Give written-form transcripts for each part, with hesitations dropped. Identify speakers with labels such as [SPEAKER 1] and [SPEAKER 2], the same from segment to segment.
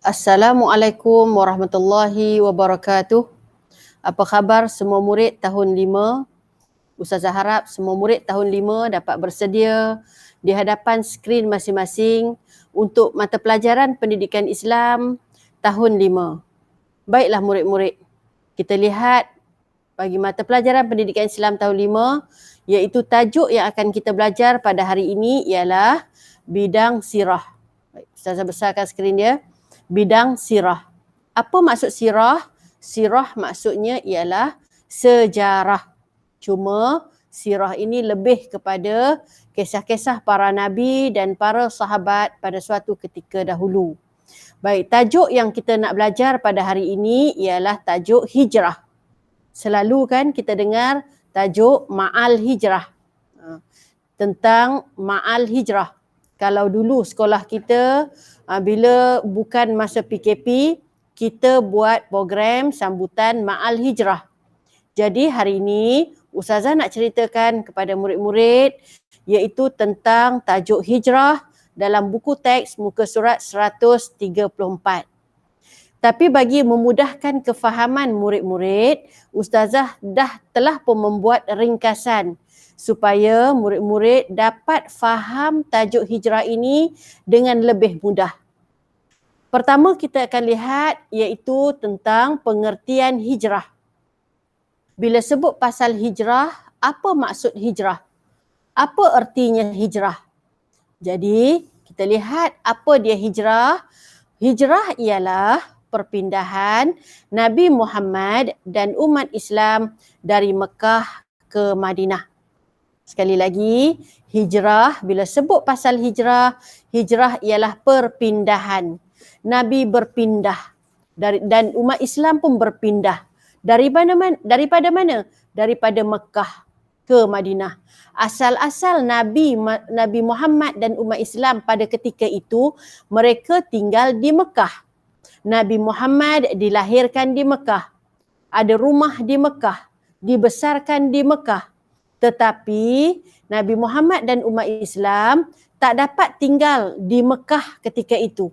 [SPEAKER 1] Assalamualaikum warahmatullahi wabarakatuh. Apa khabar semua murid tahun 5? Ustazah harap semua murid tahun 5 dapat bersedia di hadapan skrin masing-masing untuk mata pelajaran pendidikan Islam tahun 5. Baiklah murid-murid, kita lihat bagi mata pelajaran pendidikan Islam tahun 5, iaitu tajuk yang akan kita belajar pada hari ini ialah bidang sirah. Baik, Ustazah besarkan skrin dia. Bidang sirah. Apa maksud sirah? Sirah maksudnya ialah sejarah. Cuma sirah ini lebih kepada kisah-kisah para nabi dan para sahabat pada suatu ketika dahulu. Baik, tajuk yang kita nak belajar pada hari ini ialah tajuk hijrah. Selalu kan kita dengar tajuk ma'al hijrah. Tentang ma'al hijrah. Kalau dulu sekolah kita, bila bukan masa PKP, kita buat program sambutan ma'al hijrah. Jadi hari ini Ustazah nak ceritakan kepada murid-murid iaitu tentang tajuk hijrah dalam buku teks muka surat 134. Tapi bagi memudahkan kefahaman murid-murid, Ustazah telah pun membuat ringkasan supaya murid-murid dapat faham tajuk hijrah ini dengan lebih mudah. Pertama kita akan lihat iaitu tentang pengertian hijrah. Bila sebut pasal hijrah, apa maksud hijrah? Apa ertinya hijrah? Jadi kita lihat apa dia hijrah. Hijrah ialah perpindahan Nabi Muhammad dan umat Islam dari Mekah ke Madinah. Sekali lagi, hijrah, bila sebut pasal hijrah, hijrah ialah perpindahan. Nabi berpindah dan umat Islam pun berpindah. Daripada mana? Daripada Mekah ke Madinah. Asal-asal Nabi Muhammad dan umat Islam pada ketika itu, mereka tinggal di Mekah. Nabi Muhammad dilahirkan di Mekah. Ada rumah di Mekah. Dibesarkan di Mekah. Tetapi Nabi Muhammad dan umat Islam tak dapat tinggal di Mekah ketika itu.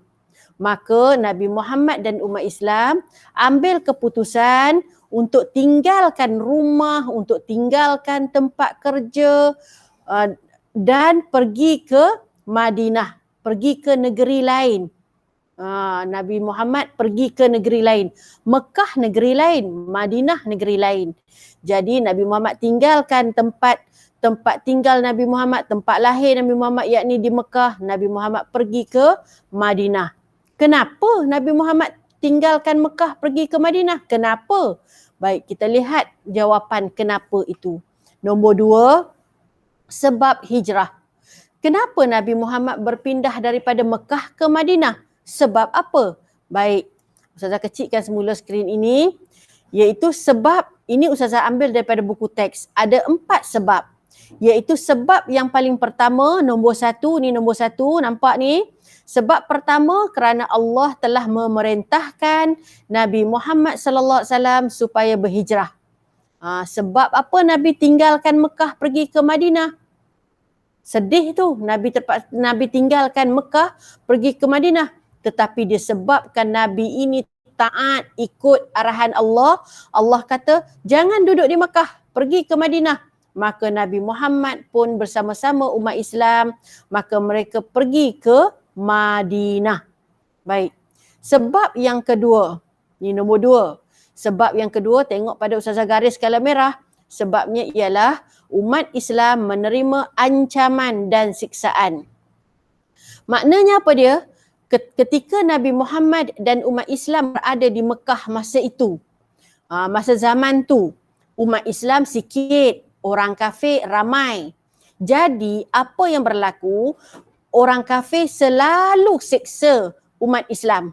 [SPEAKER 1] Maka Nabi Muhammad dan umat Islam ambil keputusan untuk tinggalkan rumah, untuk tinggalkan tempat kerja dan pergi ke Madinah, pergi ke negeri lain. Nabi Muhammad pergi ke negeri lain. Mekah negeri lain, Madinah negeri lain. Jadi Nabi Muhammad tinggalkan tempat tinggal Nabi Muhammad, tempat lahir Nabi Muhammad yakni di Mekah. Nabi Muhammad pergi ke Madinah. Kenapa Nabi Muhammad tinggalkan Mekah pergi ke Madinah? Kenapa? Baik, kita lihat jawapan kenapa itu. Nombor 2, sebab hijrah. Kenapa Nabi Muhammad berpindah daripada Mekah ke Madinah? Sebab apa? Baik, Ustazah kecilkan semula skrin ini. Iaitu sebab, ini Ustazah ambil daripada buku teks. Ada 4 sebab. Iaitu sebab yang paling pertama, nombor 1, ni nombor 1, nampak ni? Sebab pertama kerana Allah telah memerintahkan Nabi Muhammad sallallahu alaihi wasallam supaya berhijrah. Sebab apa Nabi tinggalkan Mekah pergi ke Madinah? Sedih tu, Nabi tinggalkan Mekah pergi ke Madinah. Tetapi disebabkan Nabi ini taat ikut arahan Allah. Allah kata, jangan duduk di Mekah, pergi ke Madinah. Maka Nabi Muhammad pun bersama-sama umat Islam, maka mereka pergi ke Madinah. Baik. Sebab yang kedua, ni nombor 2. Sebab yang kedua, tengok pada Ustazah garis kala merah. Sebabnya ialah umat Islam menerima ancaman dan siksaan. Maknanya apa dia? Ketika Nabi Muhammad dan umat Islam berada di Mekah masa itu, masa zaman tu, umat Islam sikit, orang kafir ramai. Jadi apa yang berlaku? Orang kafir selalu siksa umat Islam.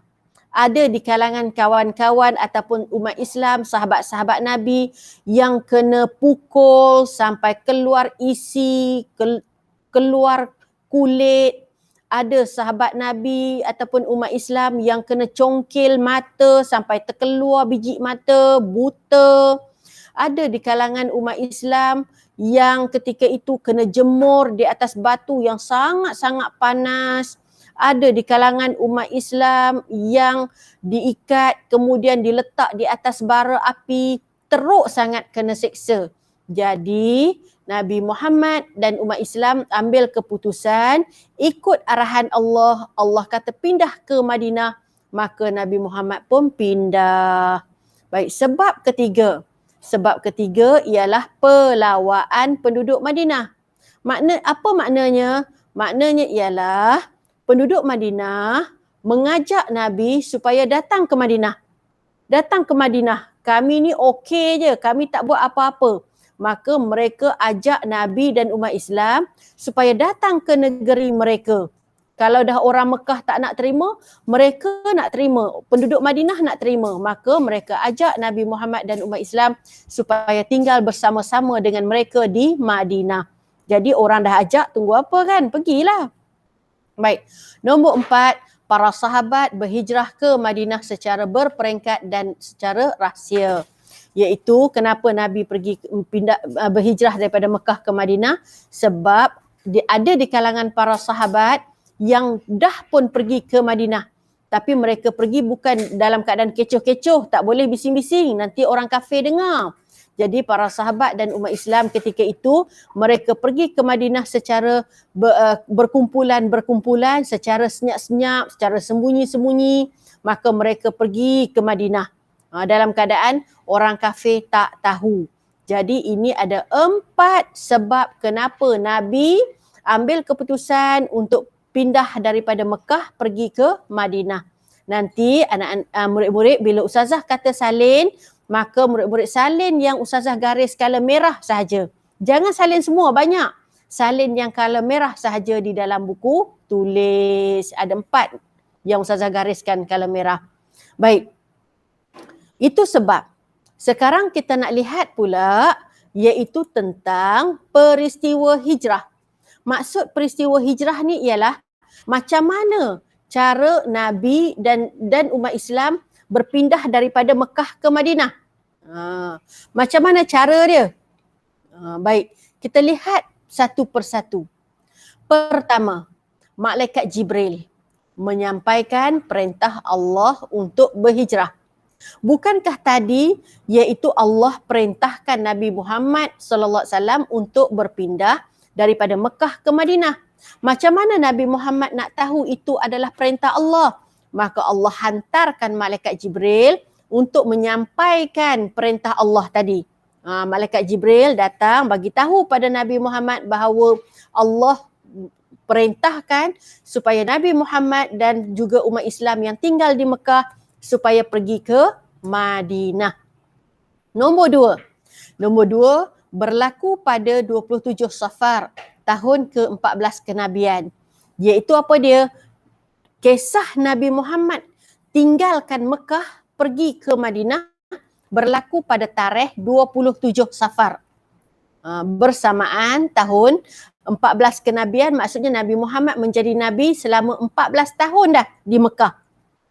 [SPEAKER 1] Ada di kalangan kawan-kawan ataupun umat Islam, sahabat-sahabat Nabi yang kena pukul sampai keluar isi, keluar kulit. Ada sahabat Nabi ataupun umat Islam yang kena congkil mata sampai terkeluar biji mata, buta. Ada di kalangan umat Islam yang ketika itu kena jemur di atas batu yang sangat-sangat panas. ada di kalangan umat Islam yang diikat kemudian diletak di atas bara api, teruk sangat kena seksa. Jadi Nabi Muhammad dan umat Islam ambil keputusan ikut arahan Allah. Allah kata pindah ke Madinah, maka Nabi Muhammad pun pindah. Baik, sebab ketiga. Sebab ketiga ialah pelawaan penduduk Madinah. Apa maknanya? Maknanya ialah penduduk Madinah mengajak Nabi supaya datang ke Madinah. Datang ke Madinah. Kami ni okey je, kami tak buat apa-apa. Maka mereka ajak Nabi dan umat Islam supaya datang ke negeri mereka. Kalau dah orang Mekah tak nak terima, mereka nak terima. Penduduk Madinah nak terima. Maka mereka ajak Nabi Muhammad dan umat Islam supaya tinggal bersama-sama dengan mereka di Madinah. Jadi orang dah ajak, tunggu apa kan? Pergilah. Baik. Nombor 4, para sahabat berhijrah ke Madinah secara berperingkat dan secara rahsia. Iaitu kenapa Nabi pergi berhijrah daripada Mekah ke Madinah? Sebab ada di kalangan para sahabat yang dah pun pergi ke Madinah. Tapi mereka pergi bukan dalam keadaan kecoh-kecoh, tak boleh bising-bising, nanti orang kafir dengar. Jadi para sahabat dan umat Islam ketika itu, mereka pergi ke Madinah secara berkumpulan, secara senyap-senyap, secara sembunyi-sembunyi. Maka mereka pergi ke Madinah dalam keadaan orang kafir tak tahu. Jadi ini ada 4 sebab kenapa Nabi ambil keputusan untuk pindah daripada Mekah pergi ke Madinah. Nanti murid-murid bila ustazah kata salin, maka murid-murid salin yang ustazah garis kala merah sahaja. Jangan salin semua, banyak. Salin yang kala merah sahaja di dalam buku tulis. Ada 4 yang ustazah gariskan kala merah. Baik. Itu sebab. Sekarang kita nak lihat pula iaitu tentang peristiwa hijrah. Maksud peristiwa hijrah ni ialah macam mana cara Nabi dan umat Islam berpindah daripada Mekah ke Madinah. Macam mana cara dia? Baik, kita lihat satu persatu. Pertama, Malaikat Jibril menyampaikan perintah Allah untuk berhijrah. Bukankah tadi iaitu Allah perintahkan Nabi Muhammad sallallahu alaihi wasallam untuk berpindah daripada Mekah ke Madinah. Macam mana Nabi Muhammad nak tahu itu adalah perintah Allah? Maka Allah hantarkan Malaikat Jibril untuk menyampaikan perintah Allah tadi. Malaikat Jibril datang bagi tahu pada Nabi Muhammad bahawa Allah perintahkan supaya Nabi Muhammad dan juga umat Islam yang tinggal di Mekah supaya pergi ke Madinah. Nombor 2 berlaku pada 27 Safar tahun ke-14 kenabian. Iaitu apa dia? Kisah Nabi Muhammad tinggalkan Mekah pergi ke Madinah berlaku pada tarikh 27 Safar. Bersamaan tahun 14 kenabian, maksudnya Nabi Muhammad menjadi Nabi selama 14 tahun dah di Mekah.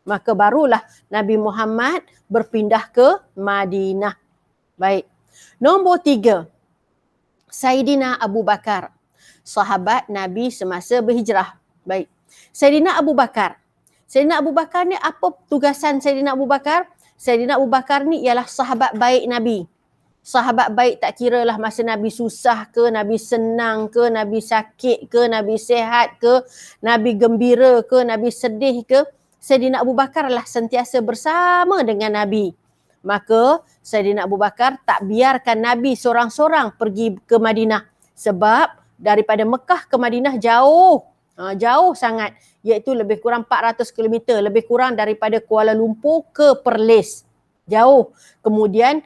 [SPEAKER 1] Maka barulah Nabi Muhammad berpindah ke Madinah. Baik. Nombor 3, Saidina Abu Bakar, sahabat Nabi semasa berhijrah. Baik. Saidina Abu Bakar. Saidina Abu Bakar ni apa tugasan Saidina Abu Bakar? Saidina Abu Bakar ni ialah sahabat baik Nabi. Sahabat baik tak kira lah masa Nabi susah ke, Nabi senang ke, Nabi sakit ke, Nabi sihat ke, Nabi gembira ke, Nabi sedih ke. Saidina Abu Bakar lah sentiasa bersama dengan Nabi. Maka Saidina Abu Bakar tak biarkan Nabi seorang-seorang pergi ke Madinah. Sebab daripada Mekah ke Madinah jauh. Jauh sangat. Iaitu lebih kurang 400 km. Lebih kurang daripada Kuala Lumpur ke Perlis. Jauh. Kemudian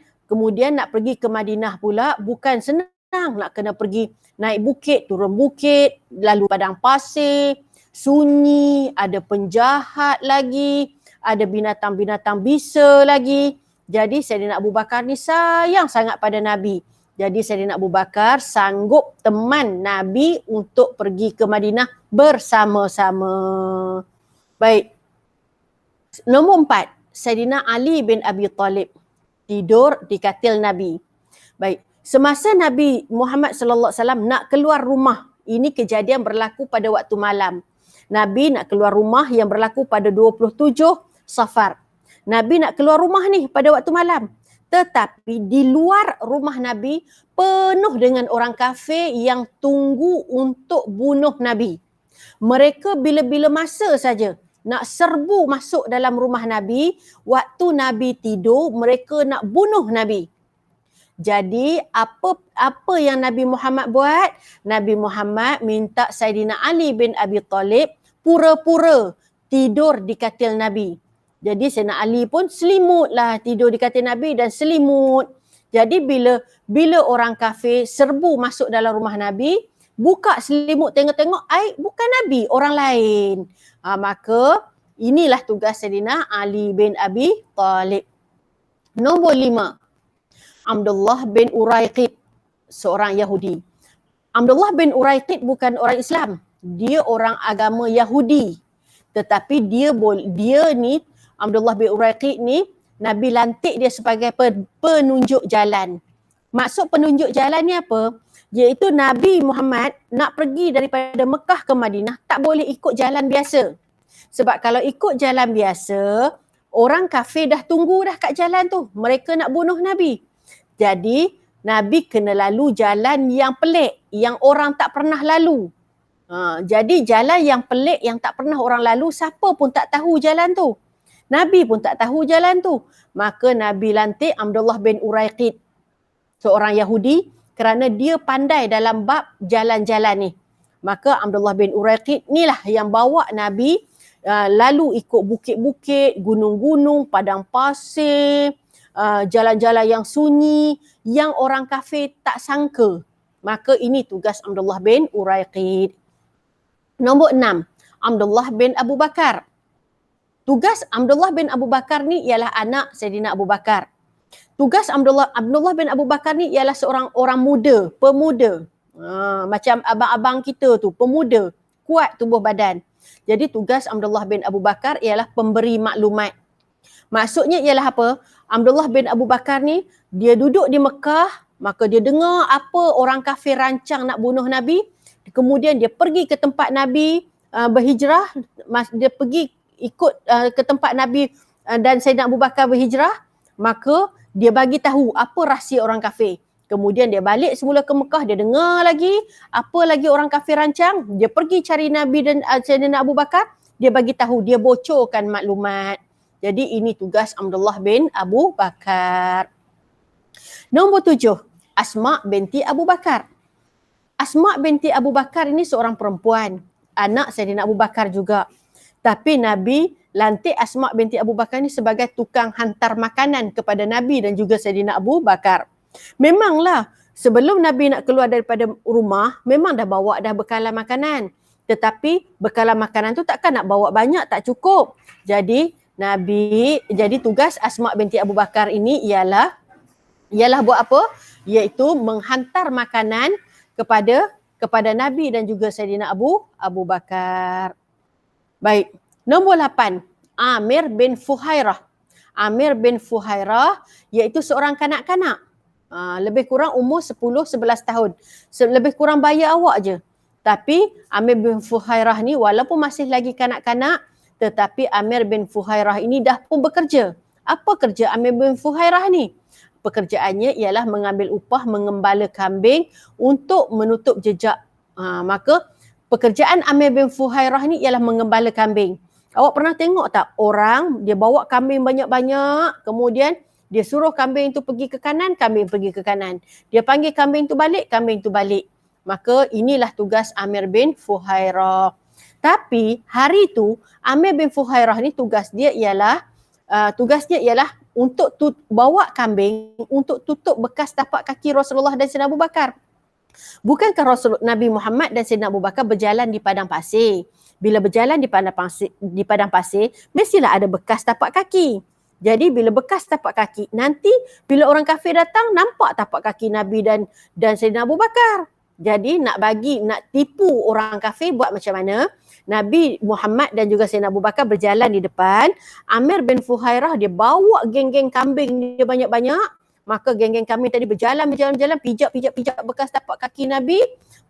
[SPEAKER 1] nak pergi ke Madinah pula bukan senang. Nak kena pergi naik bukit, turun bukit, lalu padang pasir, sunyi, ada penjahat lagi, ada binatang-binatang bisa lagi. Jadi Saidina Abu Bakar ni sayang sangat pada Nabi. Jadi Saidina Abu Bakar sanggup teman Nabi untuk pergi ke Madinah bersama-sama. Baik. Nombor 4, Saidina Ali bin Abi Talib tidur di katil Nabi. Baik. Semasa Nabi Muhammad sallallahu alaihi wasallam nak keluar rumah, ini kejadian berlaku pada waktu malam. Nabi nak keluar rumah yang berlaku pada 27 Safar. Nabi nak keluar rumah ni pada waktu malam. Tetapi di luar rumah Nabi penuh dengan orang kafir yang tunggu untuk bunuh Nabi. Mereka bila-bila masa saja nak serbu masuk dalam rumah Nabi, waktu Nabi tidur, mereka nak bunuh Nabi. Jadi apa yang Nabi Muhammad buat? Nabi Muhammad minta Saidina Ali bin Abi Talib pura-pura tidur di katil Nabi. Jadi Saidina Ali pun selimutlah tidur di katil Nabi dan selimut. Jadi bila orang kafir serbu masuk dalam rumah Nabi, buka selimut tengok-tengok, bukan Nabi, orang lain. Maka inilah tugas Saidina Ali bin Abi Talib. Nombor 5. Abdullah bin Uraiqid, seorang Yahudi. Abdullah bin Uraiqid bukan orang Islam. Dia orang agama Yahudi. Tetapi dia ni, Abdullah bin Uraiqid ni, Nabi lantik dia sebagai penunjuk jalan. Maksud penunjuk jalan ni apa? Iaitu Nabi Muhammad nak pergi daripada Mekah ke Madinah, tak boleh ikut jalan biasa. Sebab kalau ikut jalan biasa, orang kafir dah tunggu dah kat jalan tu. Mereka nak bunuh Nabi. Jadi, Nabi kena lalu jalan yang pelik, yang orang tak pernah lalu. Jadi, jalan yang pelik, yang tak pernah orang lalu, siapa pun tak tahu jalan tu. Nabi pun tak tahu jalan tu. Maka Nabi lantik Abdullah bin Uraiqid, seorang Yahudi, kerana dia pandai dalam bab jalan-jalan ni. Maka Abdullah bin Uraiqid inilah yang bawa Nabi lalu ikut bukit-bukit, gunung-gunung, padang pasir, jalan-jalan yang sunyi, yang orang kafir tak sangka. Maka ini tugas Abdullah bin Uraiqid. Nombor 6, Abdullah bin Abu Bakar. Tugas Abdullah bin Abu Bakar ni ialah anak Saidina Abu Bakar. Tugas Abdullah bin Abu Bakar ni ialah seorang orang muda, pemuda. Macam abang-abang kita tu, pemuda, kuat tubuh badan. Jadi tugas Abdullah bin Abu Bakar ialah pemberi maklumat. Maksudnya ialah apa? Abdullah bin Abu Bakar ni, dia duduk di Mekah, maka dia dengar apa orang kafir rancang nak bunuh Nabi. Kemudian dia pergi ke tempat Nabi berhijrah, dia pergi ikut ke tempat Nabi dan Saidina Abu Bakar berhijrah, maka dia bagi tahu apa rahsia orang kafir. Kemudian dia balik semula ke Mekah, dia dengar lagi apa lagi orang kafir rancang, dia pergi cari Nabi dan Saidina Abu Bakar, dia bagi tahu, dia bocorkan maklumat. Jadi ini tugas Abdullah bin Abu Bakar. Nombor 7, Asma binti Abu Bakar. Asma binti Abu Bakar ini seorang perempuan, anak Saidina Abu Bakar juga. Tapi Nabi lantik Asma binti Abu Bakar ni sebagai tukang hantar makanan kepada Nabi dan juga Saidina Abu Bakar. Memanglah sebelum Nabi nak keluar daripada rumah, memang dah bawa dah bekalan makanan. Tetapi bekalan makanan tu takkan nak bawa banyak, tak cukup. Jadi tugas Asma binti Abu Bakar ini ialah buat apa? Iaitu menghantar makanan kepada Nabi dan juga Saidina Abu Bakar. Baik, nombor 8, Amir bin Fuhairah. Amir bin Fuhairah iaitu seorang kanak-kanak. Lebih kurang umur 10-11 tahun. Lebih kurang bayi awak je. Tapi Amir bin Fuhairah ni walaupun masih lagi kanak-kanak, tetapi Amir bin Fuhairah ini dah pun bekerja. Apa kerja Amir bin Fuhairah ni? Pekerjaannya ialah mengambil upah mengembala kambing untuk menutup jejak. Maka pekerjaan Amir bin Fuhairah ni ialah mengembala kambing. Awak pernah tengok tak orang dia bawa kambing banyak-banyak, kemudian dia suruh kambing tu pergi ke kanan, kambing pergi ke kanan. Dia panggil kambing tu balik, kambing tu balik. Maka inilah tugas Amir bin Fuhairah. Tapi hari tu Amir bin Fuhairah ni tugasnya ialah untuk bawa kambing untuk tutup bekas tapak kaki Rasulullah dan Saidina Abu Bakar. Bukankah Nabi Muhammad dan Saidina Abu Bakar berjalan di padang pasir? Bila berjalan di padang pasir, mestilah ada bekas tapak kaki. Jadi bila bekas tapak kaki, nanti bila orang kafir datang, nampak tapak kaki Nabi dan Saidina Abu Bakar. Jadi nak tipu orang kafir, buat macam mana? Nabi Muhammad dan juga Saidina Abu Bakar berjalan di depan. Amir bin Fuhairah dia bawa geng-geng kambing dia banyak-banyak. Maka geng-geng kambing tadi berjalan, pijak bekas tapak kaki Nabi.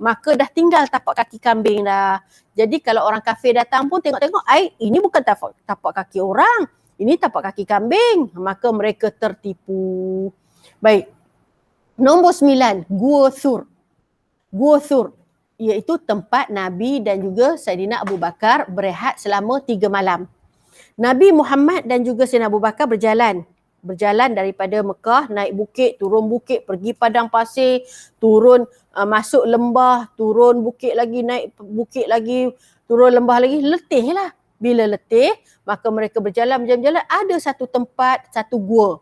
[SPEAKER 1] maka dah tinggal tapak kaki kambing dah. Jadi kalau orang kafir datang pun tengok-tengok, ini bukan tapak kaki orang, ini tapak kaki kambing. Maka mereka tertipu. Baik. Nombor 9, Gua Thur. Gua Thur iaitu tempat Nabi dan juga Saidina Abu Bakar berehat selama 3 malam. Nabi Muhammad dan juga Saidina Abu Bakar berjalan daripada Mekah, naik bukit, turun bukit, pergi padang pasir, turun masuk lembah, turun bukit lagi, naik bukit lagi, turun lembah lagi, letih lah. Bila letih, maka mereka berjalan, ada satu tempat, satu gua.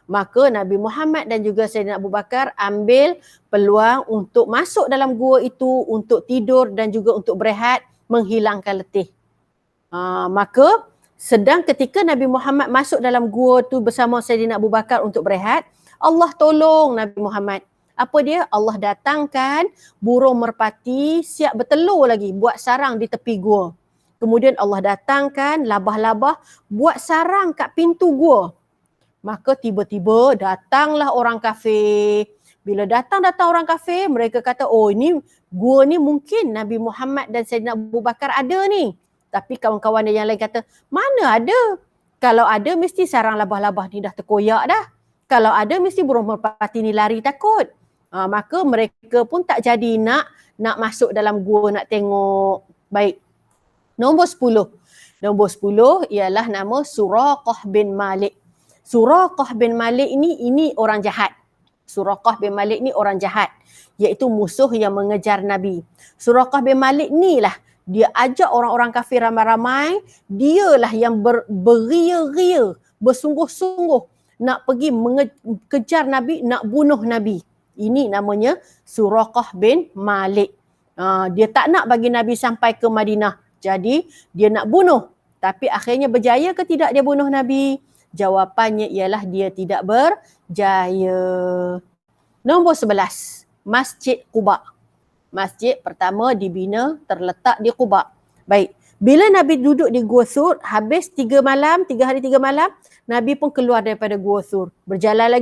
[SPEAKER 1] Maka Nabi Muhammad dan juga Saidina Abu Bakar ambil peluang untuk masuk dalam gua itu, untuk tidur dan juga untuk berehat, menghilangkan letih. Maka sedang ketika Nabi Muhammad masuk dalam gua tu bersama Saidina Abu Bakar untuk berehat, Allah tolong Nabi Muhammad. Apa dia? Allah datangkan burung merpati siap bertelur lagi, buat sarang di tepi gua. Kemudian Allah datangkan labah-labah buat sarang kat pintu gua. Maka tiba-tiba datanglah orang kafir. Bila datang orang kafir, mereka kata, ini gua ni mungkin Nabi Muhammad dan Saidina Abu Bakar ada ni. Tapi kawan-kawan yang lain kata, mana ada? Kalau ada mesti sarang labah-labah ni dah terkoyak dah. Kalau ada mesti burung merpati ni lari takut. Maka mereka pun tak jadi nak masuk dalam gua nak tengok. Baik. Nombor 10. Nombor 10 ialah nama Suraqah bin Malik. Suraqah bin Malik ini orang jahat. Suraqah bin Malik ni orang jahat, iaitu musuh yang mengejar Nabi. Suraqah bin Malik ni lah, dia ajak orang-orang kafir ramai-ramai, dialah yang beria-ria, bersungguh-sungguh nak pergi mengejar Nabi, nak bunuh Nabi. Ini namanya Suraqah bin Malik. Dia tak nak bagi Nabi sampai ke Madinah. Jadi dia nak bunuh. Tapi akhirnya berjaya ke tidak dia bunuh Nabi? Jawapannya ialah dia tidak berjaya. Nombor 11, Masjid Quba. Masjid pertama dibina terletak di Quba. Baik, bila Nabi duduk di Gua Thur, habis 3 hari 3 malam, Nabi pun keluar daripada Gua Thur. Berjalan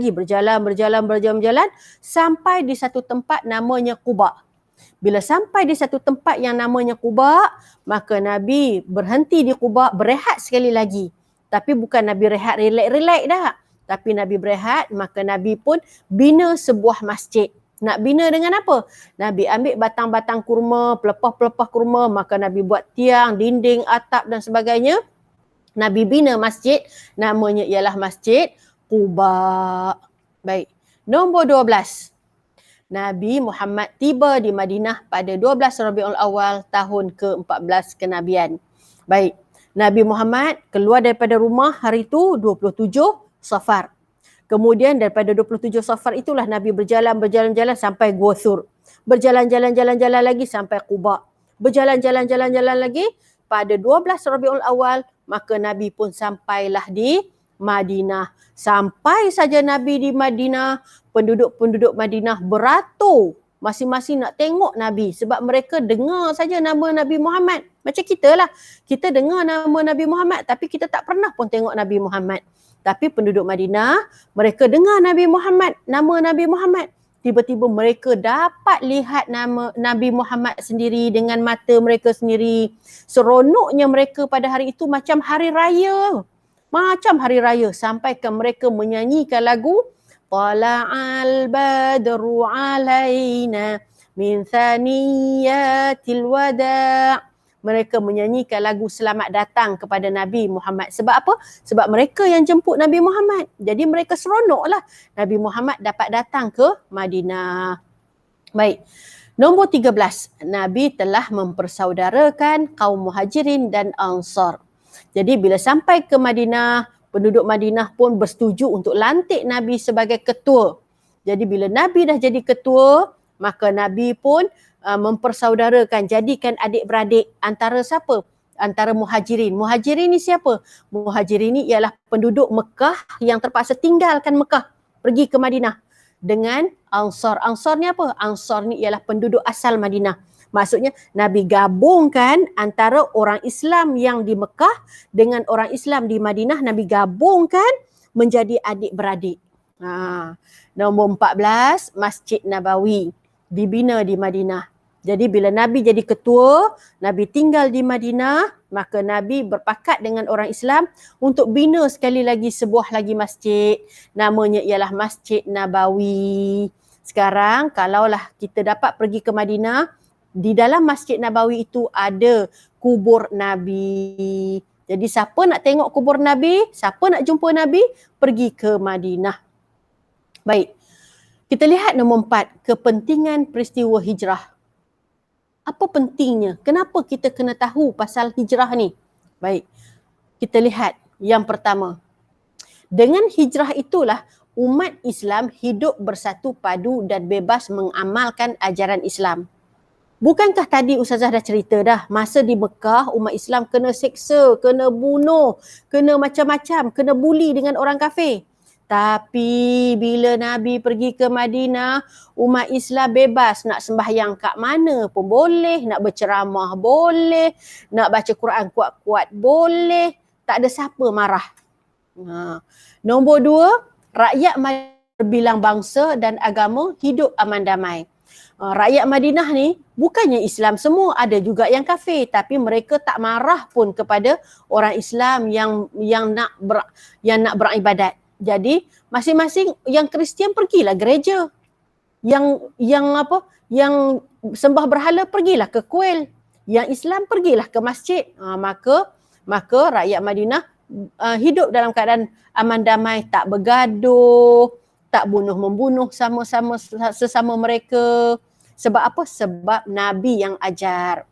[SPEAKER 1] sampai di satu tempat namanya Quba. Bila sampai di satu tempat yang namanya Quba, maka Nabi berhenti di Quba, berehat sekali lagi. Tapi bukan Nabi rehat relax-relax dah. Tapi Nabi berehat, maka Nabi pun bina sebuah masjid. Nak bina dengan apa? Nabi ambil batang-batang kurma, pelepah-pelepah kurma, maka Nabi buat tiang, dinding, atap dan sebagainya. Nabi bina masjid, namanya ialah Masjid Quba. Baik. Nombor 12. Nabi Muhammad tiba di Madinah pada 12 Rabiul Awal tahun ke-14 kenabian. Baik. Nabi Muhammad keluar daripada rumah hari itu 27 Safar. Kemudian daripada 27 Safar itulah Nabi berjalan sampai Gua Thur. Berjalan lagi sampai Quba. Berjalan lagi pada 12 Rabiul Awal, maka Nabi pun sampailah di Madinah. Sampai saja Nabi di Madinah, penduduk-penduduk Madinah beratur masing-masing nak tengok Nabi sebab mereka dengar saja nama Nabi Muhammad. Macam kita lah. Kita dengar nama Nabi Muhammad tapi kita tak pernah pun tengok Nabi Muhammad. Tapi penduduk Madinah, mereka dengar Nabi Muhammad, nama Nabi Muhammad. Tiba-tiba mereka dapat lihat nama Nabi Muhammad sendiri dengan mata mereka sendiri. Seronoknya mereka pada hari itu macam hari raya. Sampai ke mereka menyanyikan lagu Tala'al badru alaina min thaniyatil wada'. Mereka menyanyikan lagu selamat datang kepada Nabi Muhammad. Sebab apa? Sebab mereka yang jemput Nabi Muhammad. Jadi mereka seronoklah Nabi Muhammad dapat datang ke Madinah. Baik. Nombor 13. Nabi telah mempersaudarakan kaum Muhajirin dan Ansar. Jadi bila sampai ke Madinah, penduduk Madinah pun bersetuju untuk lantik Nabi sebagai ketua. Jadi bila Nabi dah jadi ketua, maka Nabi pun mempersaudarakan, jadikan adik-beradik antara siapa? Antara Muhajirin. Muhajirin ni siapa? Muhajirin ni ialah penduduk Mekah yang terpaksa tinggalkan Mekah, pergi ke Madinah. Dengan Ansar. Ansar ni apa? Ansar ni ialah penduduk asal Madinah. Maksudnya Nabi gabungkan antara orang Islam yang di Mekah dengan orang Islam di Madinah. Nabi gabungkan menjadi adik-beradik. Nombor 14, Masjid Nabawi dibina di Madinah. Jadi bila Nabi jadi ketua, Nabi tinggal di Madinah, maka Nabi berpakat dengan orang Islam untuk bina sekali lagi sebuah lagi masjid. Namanya ialah Masjid Nabawi. Sekarang kalaulah kita dapat pergi ke Madinah, di dalam Masjid Nabawi itu ada kubur Nabi. Jadi siapa nak tengok kubur Nabi, siapa nak jumpa Nabi, pergi ke Madinah. Baik, kita lihat nombor 4, kepentingan peristiwa hijrah. Apa pentingnya? Kenapa kita kena tahu pasal hijrah ni? Baik, kita lihat yang pertama. Dengan hijrah itulah umat Islam hidup bersatu padu dan bebas mengamalkan ajaran Islam. Bukankah tadi Ustazah dah cerita dah, masa di Mekah umat Islam kena seksa, kena bunuh, kena macam-macam, kena buli dengan orang kafir. Tapi bila Nabi pergi ke Madinah, umat Islam bebas nak sembahyang kat mana pun boleh, nak berceramah boleh, nak baca Quran kuat-kuat boleh, tak ada siapa marah. Nombor 2, rakyat Madinah berbilang bangsa dan agama hidup aman damai. Rakyat Madinah ni bukannya Islam semua, ada juga yang kafir, tapi mereka tak marah pun kepada orang Islam yang nak beribadat. Jadi masing-masing yang Kristian pergilah gereja. Yang sembah berhala pergilah ke kuil. Yang Islam pergilah ke masjid. Maka rakyat Madinah hidup dalam keadaan aman damai, tak bergaduh, tak bunuh-membunuh sesama mereka. Sebab apa? Sebab Nabi yang ajar.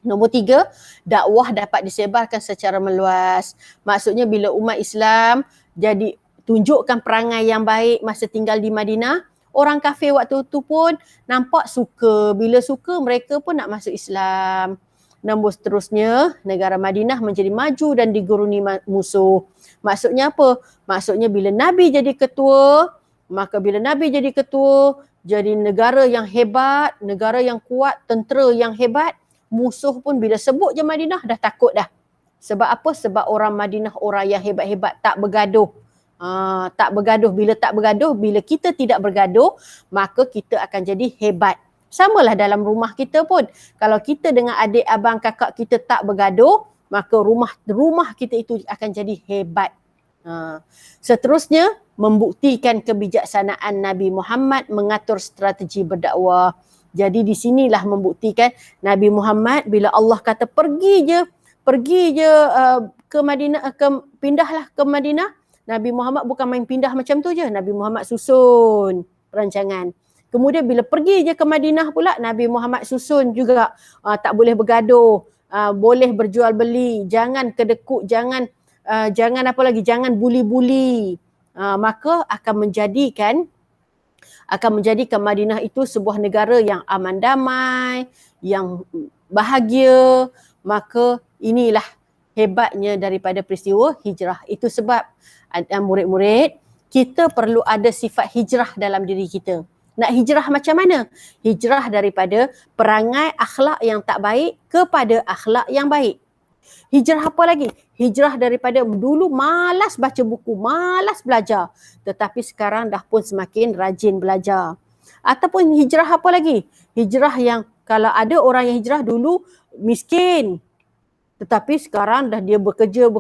[SPEAKER 1] Nombor 3, dakwah dapat disebarkan secara meluas. Maksudnya bila umat Islam jadi tunjukkan perangai yang baik masa tinggal di Madinah, orang kafir waktu tu pun nampak suka. Bila suka, mereka pun nak masuk Islam. Nombor seterusnya, negara Madinah menjadi maju dan diguruni musuh. Maksudnya apa? Maksudnya bila Nabi jadi ketua, jadi negara yang hebat, negara yang kuat, tentera yang hebat, musuh pun bila sebut je Madinah dah takut dah. Sebab apa? Sebab orang Madinah orang yang hebat-hebat, tak bergaduh. Bila kita tidak bergaduh, maka kita akan jadi hebat. Samalah dalam rumah kita pun. Kalau kita dengan adik, abang, kakak kita tak bergaduh, maka rumah kita itu akan jadi hebat. Seterusnya, membuktikan kebijaksanaan Nabi Muhammad mengatur strategi berdakwah. Jadi di sinilah membuktikan Nabi Muhammad bila Allah kata pergi je ke Madinah, pindahlah ke Madinah. Nabi Muhammad bukan main pindah macam tu je. Nabi Muhammad susun perancangan. Kemudian bila pergi je ke Madinah pula, Nabi Muhammad susun juga tak boleh bergaduh, boleh berjual beli, jangan kedekut, jangan buli-buli. Maka akan menjadikan Madinah itu sebuah negara yang aman damai, yang bahagia. Maka inilah hebatnya daripada peristiwa hijrah. Itu sebab murid-murid, kita perlu ada sifat hijrah dalam diri kita. Nak hijrah macam mana? Hijrah daripada perangai akhlak yang tak baik kepada akhlak yang baik. Hijrah apa lagi? Hijrah daripada dulu malas baca buku, malas belajar. Tetapi sekarang dah pun semakin rajin belajar. Ataupun hijrah apa lagi? Hijrah yang kalau ada orang yang hijrah dulu miskin, tetapi sekarang dah dia bekerja,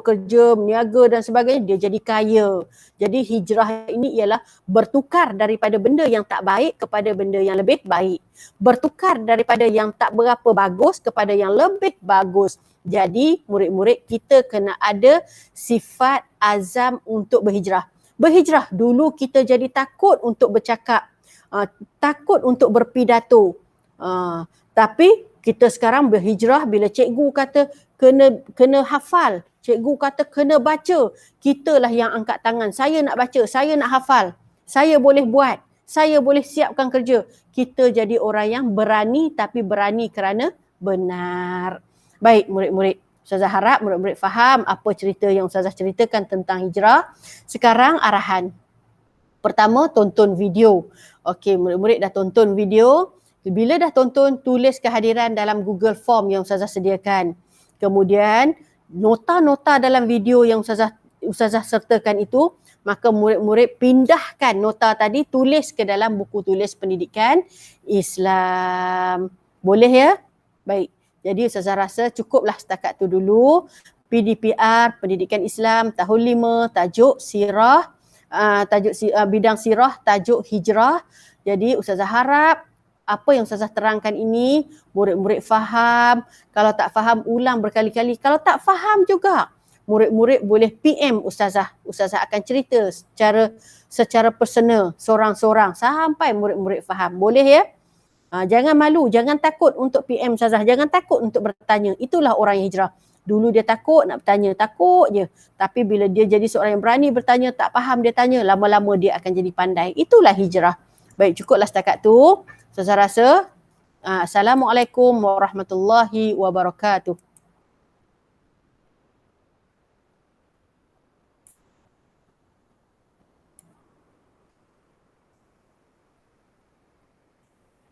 [SPEAKER 1] meniaga dan sebagainya, dia jadi kaya. Jadi hijrah ini ialah bertukar daripada benda yang tak baik kepada benda yang lebih baik. Bertukar daripada yang tak berapa bagus kepada yang lebih bagus. Jadi murid-murid, kita kena ada sifat azam untuk berhijrah. Berhijrah dulu kita jadi takut untuk bercakap, takut untuk berpidato. Tapi kita sekarang berhijrah bila cikgu kata kena hafal, cikgu kata kena baca, kitalah yang angkat tangan. Saya nak baca, saya nak hafal, saya boleh buat, saya boleh siapkan kerja. Kita jadi orang yang berani, tapi berani kerana benar. Baik murid-murid, Ustazah harap murid-murid faham apa cerita yang Ustazah ceritakan tentang hijrah. Sekarang arahan. Pertama, tonton video. Okey, murid-murid dah tonton video. Bila dah tonton, tulis kehadiran dalam Google Form yang Ustazah sediakan. Kemudian, nota-nota dalam video yang Ustazah sertakan itu, maka murid-murid pindahkan nota tadi, tulis ke dalam buku tulis pendidikan Islam. Boleh ya? Baik. Jadi Ustazah rasa cukuplah setakat tu dulu. PDPR, Pendidikan Islam, tahun 5, tajuk sirah, bidang sirah, tajuk hijrah. Jadi Ustazah harap apa yang Ustazah terangkan ini, murid-murid faham. Kalau tak faham, ulang berkali-kali. Kalau tak faham juga, murid-murid boleh PM Ustazah. Ustazah akan cerita secara personal, seorang-seorang sampai murid-murid faham. Boleh ya? Jangan malu, jangan takut untuk PM Ustazah. Jangan takut untuk bertanya. Itulah orang yang hijrah. Dulu dia takut nak bertanya, takut je. Tapi bila dia jadi seorang yang berani bertanya, tak faham dia tanya, lama-lama dia akan jadi pandai. Itulah hijrah. Baik, cukuplah setakat tu. Ustazah rasa. Assalamualaikum warahmatullahi wabarakatuh.